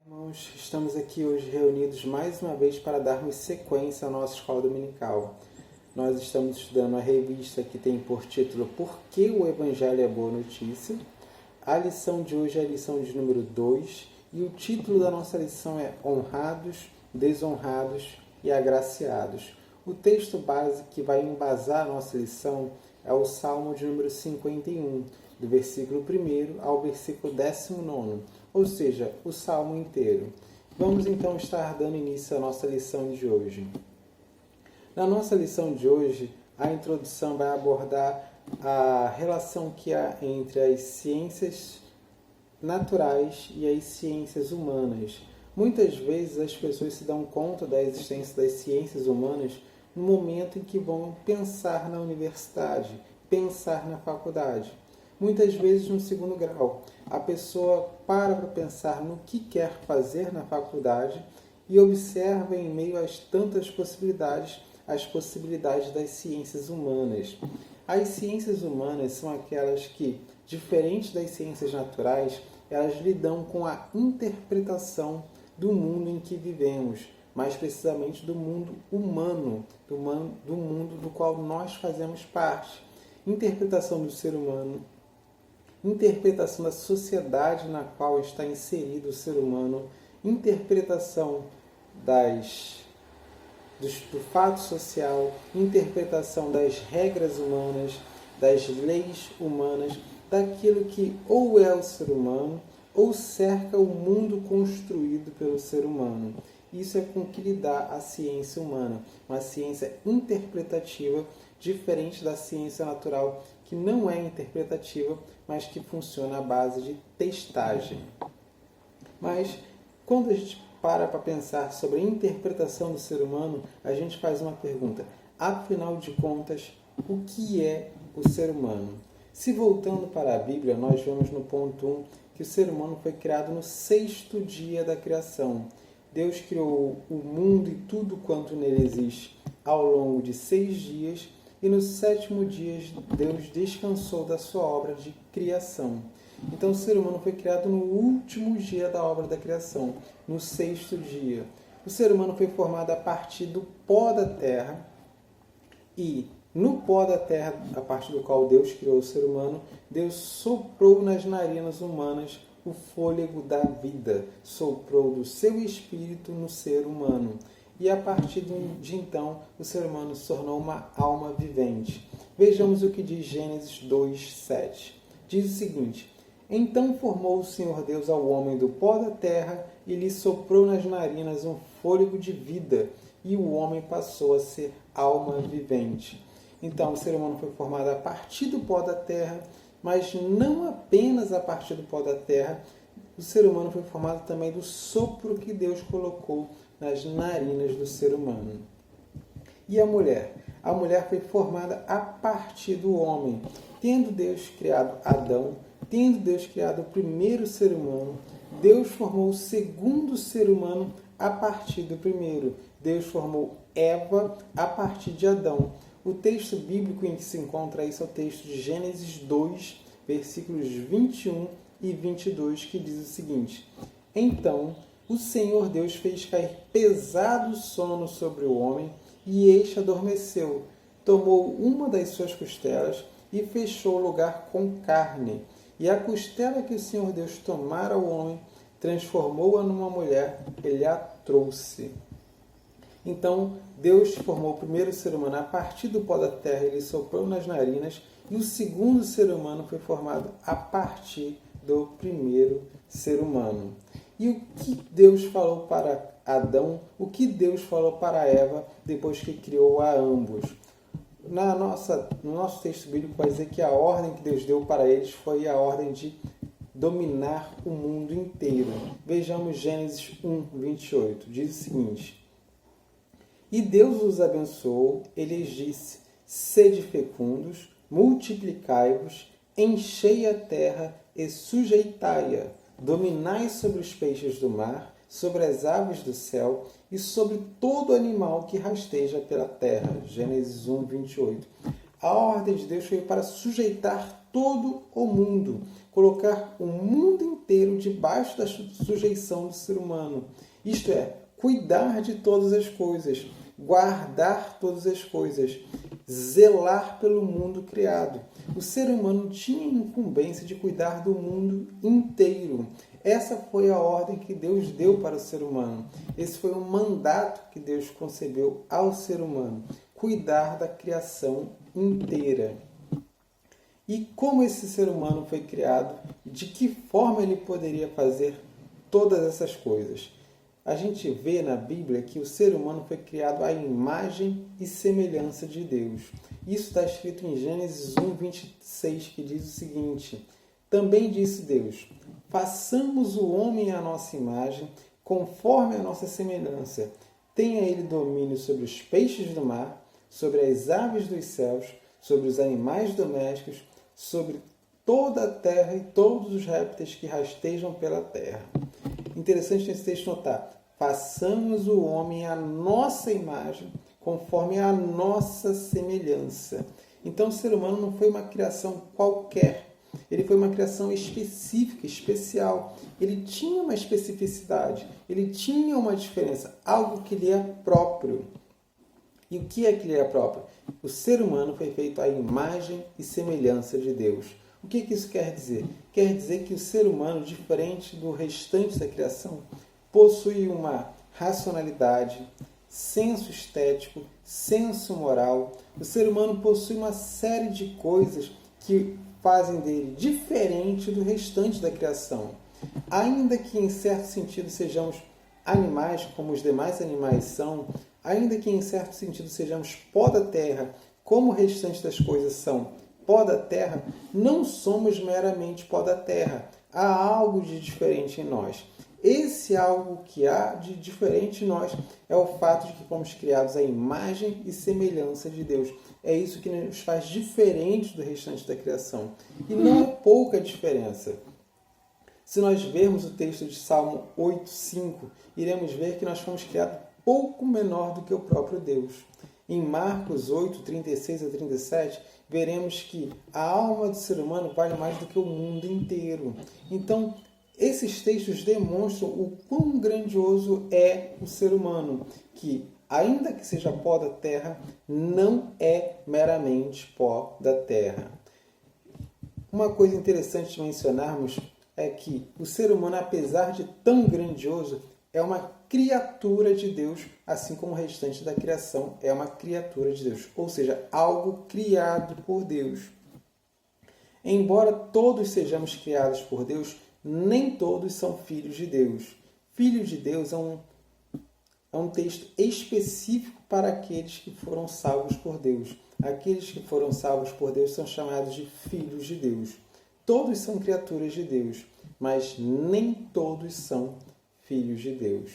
Irmãos, estamos aqui hoje reunidos mais uma vez para darmos sequência à nossa escola dominical. Nós estamos estudando a revista que tem por título Por que o Evangelho é Boa Notícia? A lição de hoje é a lição de número 2 e o título da nossa lição é Honrados, Desonrados e Agraciados. O texto base que vai embasar a nossa lição é o Salmo de número 51, do versículo 1 ao versículo 19, ou seja, o Salmo inteiro. Vamos então estar dando início à nossa lição de hoje. Na nossa lição de hoje, a introdução vai abordar a relação que há entre as ciências naturais e as ciências humanas. Muitas vezes as pessoas se dão conta da existência das ciências humanas no momento em que vão pensar na universidade, pensar na faculdade. Muitas vezes no segundo grau, a pessoa para pensar no que quer fazer na faculdade e observa em meio às tantas possibilidades, as possibilidades das ciências humanas. As ciências humanas são aquelas que, diferente das ciências naturais, elas lidam com a interpretação do mundo em que vivemos, mais precisamente do mundo humano, do mundo do qual nós fazemos parte. Interpretação do ser humano, interpretação da sociedade na qual está inserido o ser humano, interpretação do fato social, interpretação das regras humanas, das leis humanas, daquilo que ou é o ser humano ou cerca o mundo construído pelo ser humano. Isso é com que lidar a ciência humana, uma ciência interpretativa, diferente da ciência natural, que não é interpretativa, mas que funciona à base de testagem. Mas, quando a gente para pensar sobre a interpretação do ser humano, a gente faz uma pergunta. Afinal de contas, o que é o ser humano? Se voltando para a Bíblia, nós vemos no ponto 1 que o ser humano foi criado no 6º dia da criação. Deus criou o mundo e tudo quanto nele existe ao longo de 6 dias e no 7º dia Deus descansou da sua obra de criação. Então o ser humano foi criado no último dia da obra da criação, no 6º dia. O ser humano foi formado a partir do pó da terra e no pó da terra, a partir do qual Deus criou o ser humano, Deus soprou nas narinas humanas o fôlego da vida, soprou do seu espírito no ser humano. E a partir de então, o ser humano se tornou uma alma vivente. Vejamos o que diz Gênesis 2:7. Diz o seguinte: Então formou o Senhor Deus ao homem do pó da terra e lhe soprou nas narinas um fôlego de vida, e o homem passou a ser alma vivente. Então, o ser humano foi formado a partir do pó da terra, mas não apenas a partir do pó da terra. O ser humano foi formado também do sopro que Deus colocou nas narinas do ser humano. E a mulher? A mulher foi formada a partir do homem. Tendo Deus criado Adão, tendo Deus criado o primeiro ser humano, Deus formou o segundo ser humano a partir do primeiro. Deus formou Eva a partir de Adão. O texto bíblico em que se encontra isso é o texto de Gênesis 2, versículos 21 e 22, que diz o seguinte: Então o Senhor Deus fez cair pesado sono sobre o homem, e este adormeceu. Tomou uma das suas costelas e fechou o lugar com carne. E a costela que o Senhor Deus tomara ao homem, transformou-a numa mulher, ele a trouxe. Então, Deus formou o primeiro ser humano a partir do pó da terra, ele soprou nas narinas, e o segundo ser humano foi formado a partir do primeiro ser humano. E o que Deus falou para Adão, o que Deus falou para Eva depois que criou a ambos? No nosso texto bíblico vai dizer que a ordem que Deus deu para eles foi a ordem de dominar o mundo inteiro. Vejamos Gênesis 1, 28. Diz o seguinte: E Deus os abençoou, ele lhes disse: Sede fecundos, multiplicai-vos, enchei a terra e sujeitai-a, dominai sobre os peixes do mar, sobre as aves do céu e sobre todo animal que rasteja pela terra. Gênesis 1, 28. A ordem de Deus foi para sujeitar todo o mundo, colocar o mundo inteiro debaixo da sujeição do ser humano. Isto é, cuidar de todas as coisas, guardar todas as coisas, zelar pelo mundo criado. O ser humano tinha a incumbência de cuidar do mundo inteiro. Essa foi a ordem que Deus deu para o ser humano. Esse foi um mandato que Deus concebeu ao ser humano. Cuidar da criação inteira. E como esse ser humano foi criado? De que forma ele poderia fazer todas essas coisas? A gente vê na Bíblia que o ser humano foi criado à imagem e semelhança de Deus. Isso está escrito em Gênesis 1, 26, que diz o seguinte: também disse Deus, façamos o homem à nossa imagem, conforme a nossa semelhança. Tenha ele domínio sobre os peixes do mar, sobre as aves dos céus, sobre os animais domésticos, sobre toda a terra e todos os répteis que rastejam pela terra. Interessante nesse texto notar, façamos o homem à nossa imagem, conforme a nossa semelhança. Então o ser humano não foi uma criação qualquer, ele foi uma criação específica, especial. Ele tinha uma especificidade, ele tinha uma diferença, algo que lhe é próprio. E o que é que lhe é próprio? O ser humano foi feito à imagem e semelhança de Deus. O que isso quer dizer? Quer dizer que o ser humano, diferente do restante da criação, possui uma racionalidade, senso estético, senso moral. O ser humano possui uma série de coisas que fazem dele diferente do restante da criação. Ainda que em certo sentido sejamos animais, como os demais animais são, ainda que em certo sentido sejamos pó da terra, como o restante das coisas são pó da terra, não somos meramente pó da terra. Há algo de diferente em nós. Esse algo que há de diferente em nós é o fato de que fomos criados à imagem e semelhança de Deus. É isso que nos faz diferentes do restante da criação. E não é pouca diferença. Se nós vermos o texto de Salmo 8,5, iremos ver que nós fomos criados pouco menor do que o próprio Deus. Em Marcos 8, 36 a 37, veremos que a alma do ser humano vale mais do que o mundo inteiro. Então, esses textos demonstram o quão grandioso é o ser humano, que, ainda que seja pó da terra, não é meramente pó da terra. Uma coisa interessante de mencionarmos é que o ser humano, apesar de tão grandioso, é uma criatura de Deus, assim como o restante da criação é uma criatura de Deus, ou seja, algo criado por Deus. Embora todos sejamos criados por Deus, nem todos são filhos de Deus. Filhos de Deus é um texto específico para aqueles que foram salvos por Deus. Aqueles que foram salvos por Deus são chamados de filhos de Deus. Todos são criaturas de Deus, mas nem todos são filhos de Deus.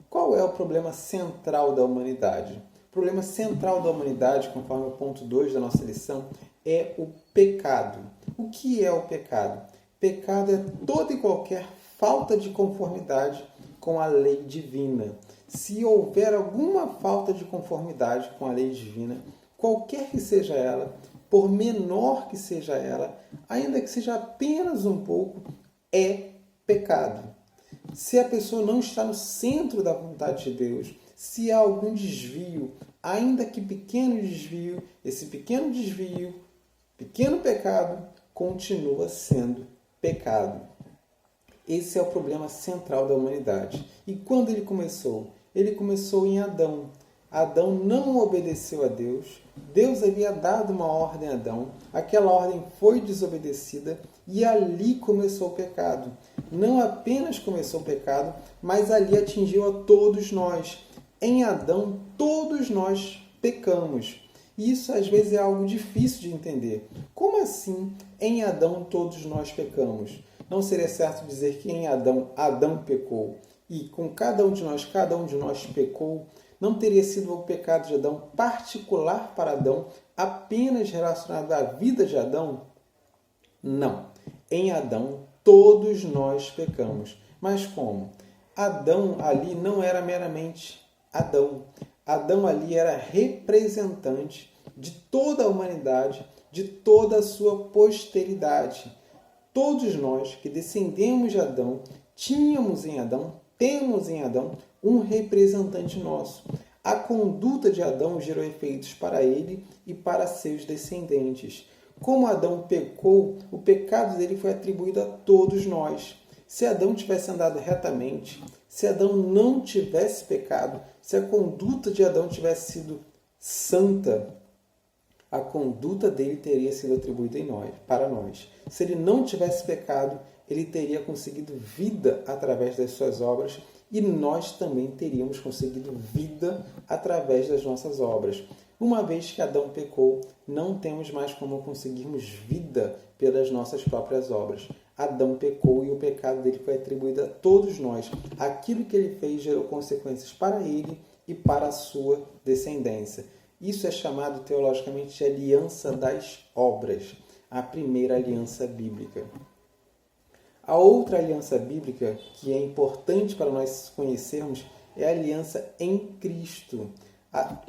Qual é o problema central da humanidade? O problema central da humanidade, conforme o ponto 2 da nossa lição, é o pecado. O que é o pecado? Pecado é toda e qualquer falta de conformidade com a lei divina. Se houver alguma falta de conformidade com a lei divina, qualquer que seja ela, por menor que seja ela, ainda que seja apenas um pouco, é pecado. Se a pessoa não está no centro da vontade de Deus, se há algum desvio, ainda que pequeno desvio, esse pequeno desvio, pequeno pecado, continua sendo pecado. Esse é o problema central da humanidade. E quando ele começou? Ele começou em Adão. Adão não obedeceu a Deus. Deus havia dado uma ordem a Adão. Aquela ordem foi desobedecida e ali começou o pecado. Não apenas começou o pecado, mas ali atingiu a todos nós. Em Adão, todos nós pecamos. E isso às vezes é algo difícil de entender. Como assim em Adão todos nós pecamos? Não seria certo dizer que em Adão, Adão pecou e com cada um de nós pecou? Não teria sido o pecado de Adão particular para Adão, apenas relacionado à vida de Adão? Não. Em Adão, todos nós pecamos. Mas como? Adão ali não era meramente Adão. Adão ali era representante de toda a humanidade, de toda a sua posteridade. todos nós que descendemos de Adão, tínhamos em Adão, temos em Adão, um representante nosso. A conduta de Adão gerou efeitos para ele e para seus descendentes. Como Adão pecou, o pecado dele foi atribuído a todos nós. Se Adão tivesse andado retamente, se Adão não tivesse pecado, se a conduta de Adão tivesse sido santa, a conduta dele teria sido atribuída para nós. Se ele não tivesse pecado, ele teria conseguido vida através das suas obras e nós também teríamos conseguido vida através das nossas obras. Uma vez que Adão pecou, não temos mais como conseguirmos vida pelas nossas próprias obras. Adão pecou e o pecado dele foi atribuído a todos nós. Aquilo que ele fez gerou consequências para ele e para a sua descendência. Isso é chamado teologicamente de aliança das obras, a primeira aliança bíblica. A outra aliança bíblica, que é importante para nós conhecermos, é a aliança em Cristo.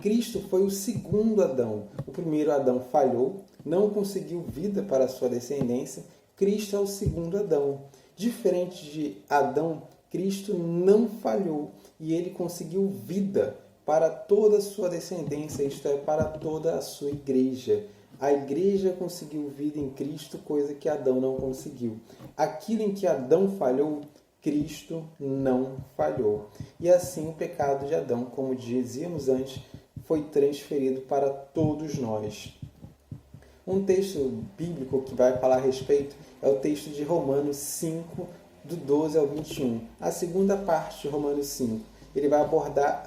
Cristo foi o segundo Adão. O primeiro Adão falhou, não conseguiu vida para a sua descendência. Cristo é o segundo Adão. Diferente de Adão, Cristo não falhou e ele conseguiu vida para toda a sua descendência, isto é, para toda a sua igreja. A igreja conseguiu vida em Cristo, coisa que Adão não conseguiu. Aquilo em que Adão falhou, Cristo não falhou. E assim o pecado de Adão, como dizíamos antes, foi transferido para todos nós. Um texto bíblico que vai falar a respeito é o texto de Romanos 5, do 12 ao 21. A segunda parte de Romanos 5. Ele vai abordar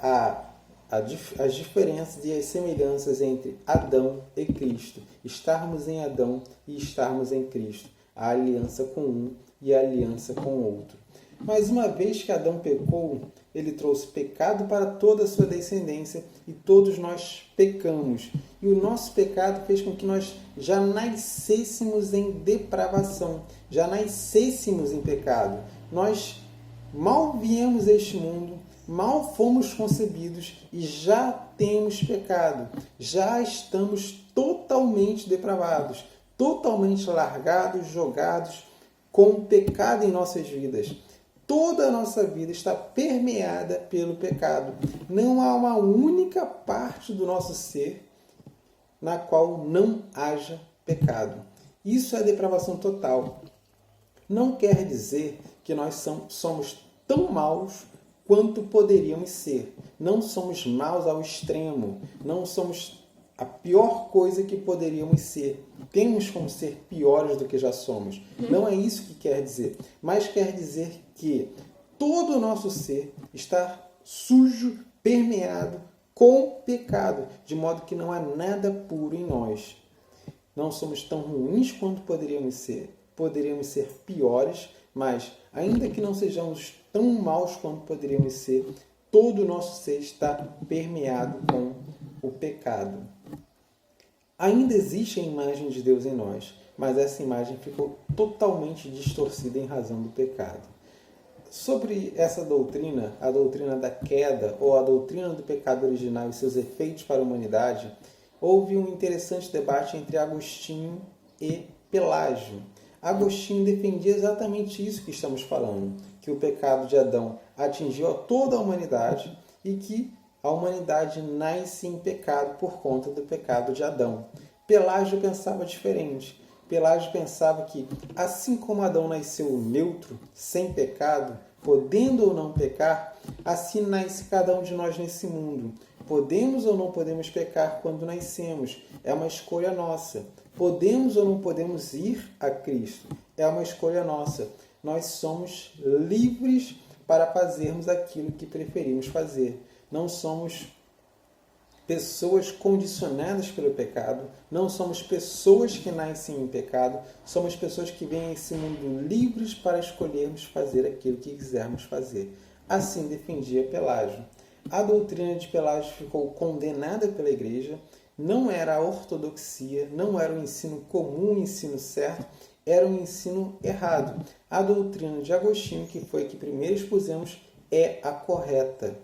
as diferenças e as semelhanças entre Adão e Cristo. Estarmos em Adão e estarmos em Cristo. A aliança com um e a aliança com o outro. Mas uma vez que Adão pecou, ele trouxe pecado para toda a sua descendência e todos nós pecamos. E o nosso pecado fez com que nós já nascêssemos em depravação, já nascêssemos em pecado. Nós mal viemos a este mundo, mal fomos concebidos e já temos pecado. Já estamos totalmente depravados, totalmente largados, jogados com pecado em nossas vidas. Toda a nossa vida está permeada pelo pecado. Não há uma única parte do nosso ser na qual não haja pecado. Isso é depravação total. Não quer dizer que nós somos tão maus quanto poderíamos ser. Não somos maus ao extremo. Não somos a pior coisa que poderíamos ser. Temos como ser piores do que já somos. Não é isso que quer dizer. Mas quer dizer que todo o nosso ser está sujo, permeado com pecado, de modo que não há nada puro em nós. Não somos tão ruins quanto poderíamos ser. Poderíamos ser piores, mas ainda que não sejamos tão maus quanto poderíamos ser, todo o nosso ser está permeado com o pecado. Ainda existe a imagem de Deus em nós, mas essa imagem ficou totalmente distorcida em razão do pecado. Sobre essa doutrina, a doutrina da queda ou a doutrina do pecado original e seus efeitos para a humanidade, houve um interessante debate entre Agostinho e Pelágio. Agostinho defendia exatamente isso que estamos falando, que o pecado de Adão atingiu a toda a humanidade e que a humanidade nasce em pecado por conta do pecado de Adão. Pelágio pensava diferente. Pelágio pensava que, assim como Adão nasceu neutro, sem pecado, podendo ou não pecar, assim nasce cada um de nós nesse mundo. Podemos ou não podemos pecar quando nascemos. É uma escolha nossa. Podemos ou não podemos ir a Cristo. É uma escolha nossa. Nós somos livres para fazermos aquilo que preferimos fazer. Não somos pessoas condicionadas pelo pecado, não somos pessoas que nascem em pecado, somos pessoas que vêm a esse mundo livres para escolhermos fazer aquilo que quisermos fazer. Assim defendia Pelágio. A doutrina de Pelágio ficou condenada pela Igreja, não era a ortodoxia, não era o ensino comum, o ensino certo, era um ensino errado. A doutrina de Agostinho, que foi a que primeiro expusemos, é a correta.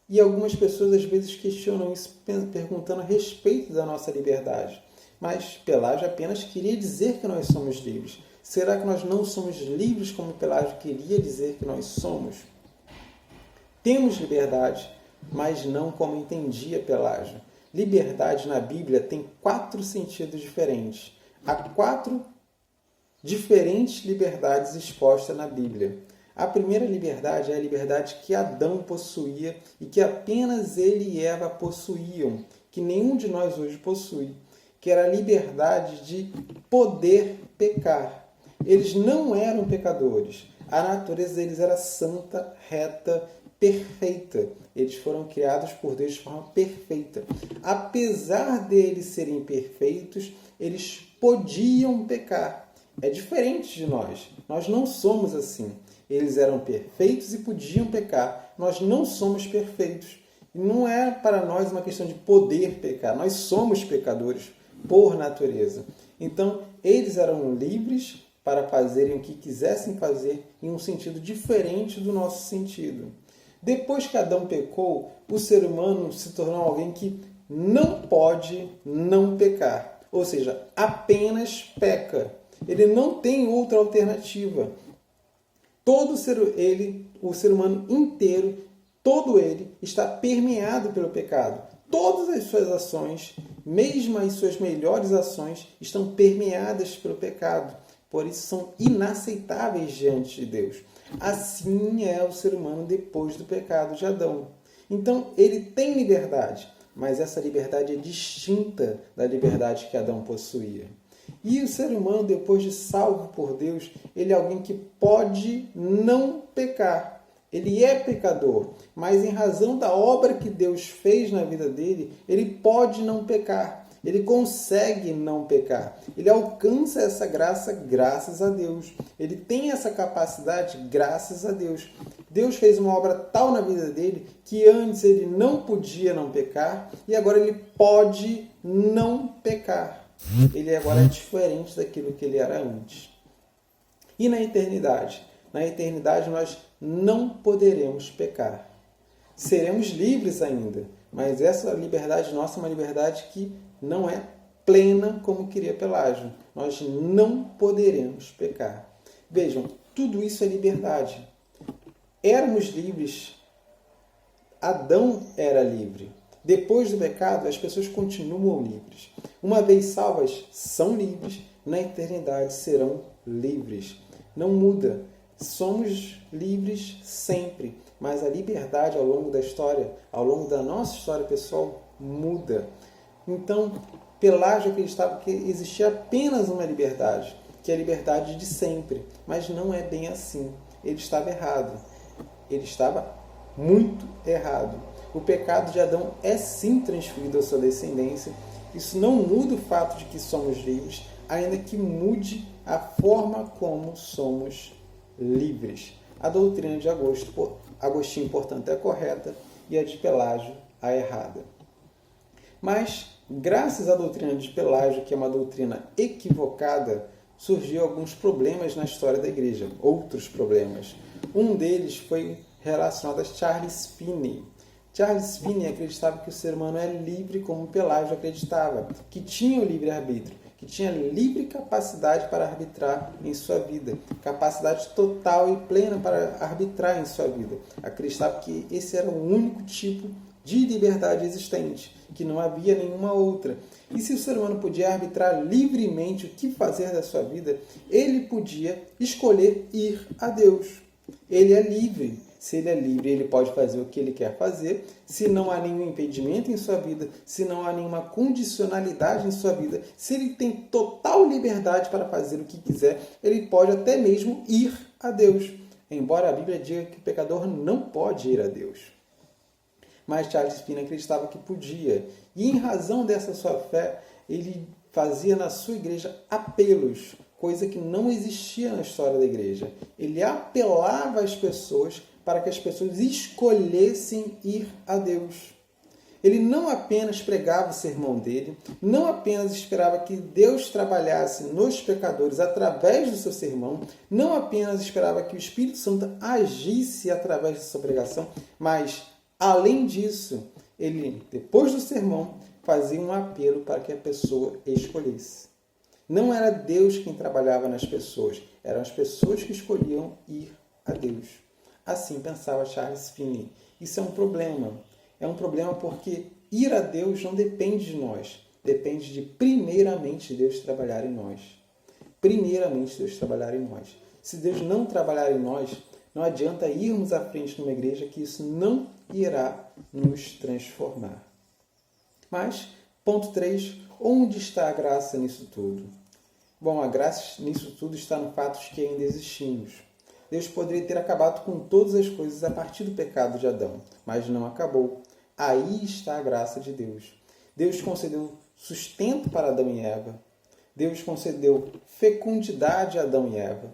E algumas pessoas às vezes questionam isso perguntando a respeito da nossa liberdade. Mas Pelágio apenas queria dizer que nós somos livres. Será que nós não somos livres como Pelágio queria dizer que nós somos? Temos liberdade, mas não como entendia Pelágio. Liberdade na Bíblia tem 4 sentidos diferentes. Há 4 diferentes liberdades expostas na Bíblia. A primeira liberdade é a liberdade que Adão possuía e que apenas ele e Eva possuíam, que nenhum de nós hoje possui, que era a liberdade de poder pecar. Eles não eram pecadores. A natureza deles era santa, reta, perfeita. Eles foram criados por Deus de forma perfeita. Apesar deles serem perfeitos, eles podiam pecar. É diferente de nós. Nós não somos assim. Eles eram perfeitos e podiam pecar. Nós não somos perfeitos. Não é para nós uma questão de poder pecar. Nós somos pecadores por natureza. Então, eles eram livres para fazerem o que quisessem fazer em um sentido diferente do nosso sentido. Depois que Adão pecou, o ser humano se tornou alguém que não pode não pecar. Ou seja, apenas peca. Ele não tem outra alternativa. O ser humano inteiro, todo ele, está permeado pelo pecado. Todas as suas ações, mesmo as suas melhores ações, estão permeadas pelo pecado. Por isso são inaceitáveis diante de Deus. Assim é o ser humano depois do pecado de Adão. Então, ele tem liberdade, mas essa liberdade é distinta da liberdade que Adão possuía. E o ser humano, depois de salvo por Deus, ele é alguém que pode não pecar. Ele é pecador, mas em razão da obra que Deus fez na vida dele, ele pode não pecar. Ele consegue não pecar. Ele alcança essa graça graças a Deus. Ele tem essa capacidade graças a Deus. Deus fez uma obra tal na vida dele que antes ele não podia não pecar e agora ele pode não pecar. Ele agora é diferente daquilo que ele era antes. E na eternidade? Na eternidade nós não poderemos pecar. Seremos livres ainda, mas essa liberdade nossa é uma liberdade que não é plena como queria Pelágio. Nós não poderemos pecar. Vejam, tudo isso é liberdade. Éramos livres. Adão era livre. Depois do pecado, as pessoas continuam livres. Uma vez salvas, são livres. Na eternidade serão livres. Não muda. Somos livres sempre. Mas a liberdade ao longo da história, ao longo da nossa história pessoal, muda. Então, Pelágio acreditava que existia apenas uma liberdade, que é a liberdade de sempre. Mas não é bem assim. Ele estava errado. Ele estava muito errado. O pecado de Adão é sim transferido à sua descendência. Isso não muda o fato de que somos livres, ainda que mude a forma como somos livres. A doutrina de Agostinho, portanto, é correta e a de Pelágio a errada. Mas, graças à doutrina de Pelágio, que é uma doutrina equivocada, surgiu alguns problemas na história da igreja, outros problemas. Um deles foi relacionado a Charles Finney. Charles Finney acreditava que o ser humano é livre como Pelágio acreditava, que tinha o livre-arbítrio, que tinha livre capacidade para arbitrar em sua vida, capacidade total e plena para arbitrar em sua vida. Acreditava que esse era o único tipo de liberdade existente, que não havia nenhuma outra. E se o ser humano podia arbitrar livremente o que fazer da sua vida, ele podia escolher ir a Deus. Ele é livre. Se ele é livre, ele pode fazer o que ele quer fazer. Se não há nenhum impedimento em sua vida, se não há nenhuma condicionalidade em sua vida, se ele tem total liberdade para fazer o que quiser, ele pode até mesmo ir a Deus. Embora a Bíblia diga que o pecador não pode ir a Deus. Mas Charles Finney acreditava que podia. E em razão dessa sua fé, ele fazia na sua igreja apelos, coisa que não existia na história da igreja. Ele apelava às pessoas para que as pessoas escolhessem ir a Deus. Ele não apenas pregava o sermão dele, não apenas esperava que Deus trabalhasse nos pecadores através do seu sermão, não apenas esperava que o Espírito Santo agisse através da sua pregação, mas, além disso, ele, depois do sermão, fazia um apelo para que a pessoa escolhesse. Não era Deus quem trabalhava nas pessoas, eram as pessoas que escolhiam ir a Deus. Assim pensava Charles Finney. Isso é um problema. É um problema porque ir a Deus não depende de nós. Depende de, primeiramente, Deus trabalhar em nós. Primeiramente, Deus trabalhar em nós. Se Deus não trabalhar em nós, não adianta irmos à frente numa igreja que isso não irá nos transformar. Mas, ponto 3, onde está a graça nisso tudo? Bom, a graça nisso tudo está no fato de que ainda existimos. Deus poderia ter acabado com todas as coisas a partir do pecado de Adão, mas não acabou. Aí está a graça de Deus. Deus concedeu sustento para Adão e Eva. Deus concedeu fecundidade a Adão e Eva.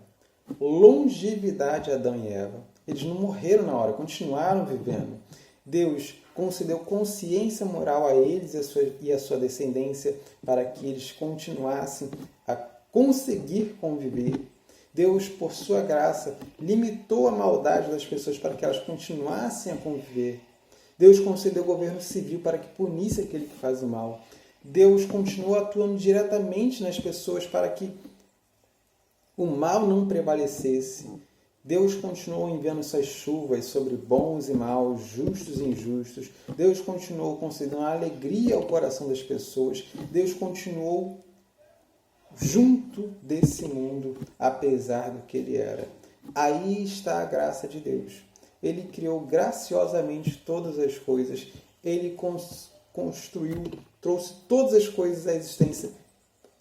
Longevidade a Adão e Eva. Eles não morreram na hora, continuaram vivendo. Deus concedeu consciência moral a eles e a sua descendência para que eles continuassem a conseguir conviver. Deus, por sua graça, limitou a maldade das pessoas para que elas continuassem a conviver. Deus concedeu governo civil para que punisse aquele que faz o mal. Deus continuou atuando diretamente nas pessoas para que o mal não prevalecesse. Deus continuou enviando suas chuvas sobre bons e maus, justos e injustos. Deus continuou concedendo alegria ao coração das pessoas. Deus continuou junto desse mundo, apesar do que ele era. Aí está a graça de Deus. Ele criou graciosamente todas as coisas. Ele construiu, trouxe todas as coisas à existência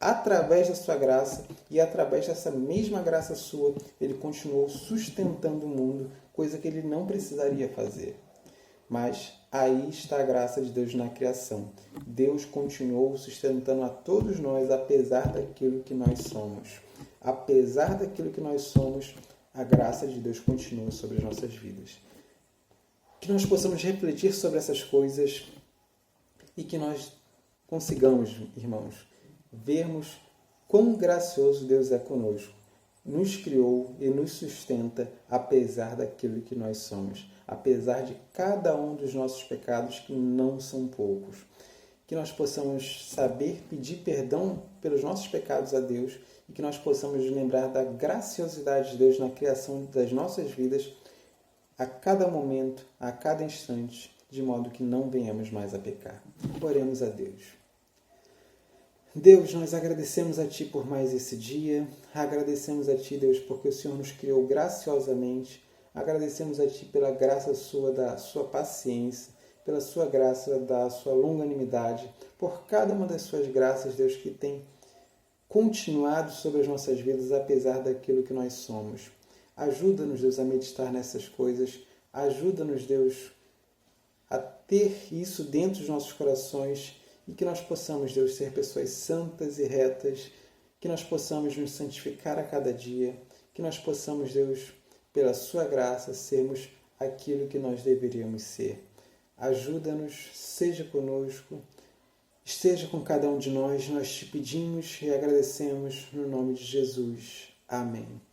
através da sua graça, e através dessa mesma graça sua, ele continuou sustentando o mundo, coisa que ele não precisaria fazer. Mas aí está a graça de Deus na criação. Deus continuou sustentando a todos nós, apesar daquilo que nós somos. Apesar daquilo que nós somos, a graça de Deus continua sobre as nossas vidas. Que nós possamos refletir sobre essas coisas e que nós consigamos, irmãos, vermos quão gracioso Deus é conosco. Nos criou e nos sustenta apesar daquilo que nós somos, apesar de cada um dos nossos pecados, que não são poucos. Que nós possamos saber pedir perdão pelos nossos pecados a Deus e que nós possamos nos lembrar da graciosidade de Deus na criação das nossas vidas a cada momento, a cada instante, de modo que não venhamos mais a pecar. Oremos a Deus. Deus, nós agradecemos a Ti por mais esse dia, agradecemos a Ti, Deus, porque o Senhor nos criou graciosamente, agradecemos a Ti pela graça Sua, da Sua paciência, pela Sua graça, da Sua longanimidade, por cada uma das Suas graças, Deus, que tem continuado sobre as nossas vidas, apesar daquilo que nós somos. Ajuda-nos, Deus, a meditar nessas coisas, ajuda-nos, Deus, a ter isso dentro dos nossos corações, e que nós possamos, Deus, ser pessoas santas e retas, que nós possamos nos santificar a cada dia, que nós possamos, Deus, pela Sua graça, sermos aquilo que nós deveríamos ser. Ajuda-nos, seja conosco, esteja com cada um de nós te pedimos e agradecemos no nome de Jesus. Amém.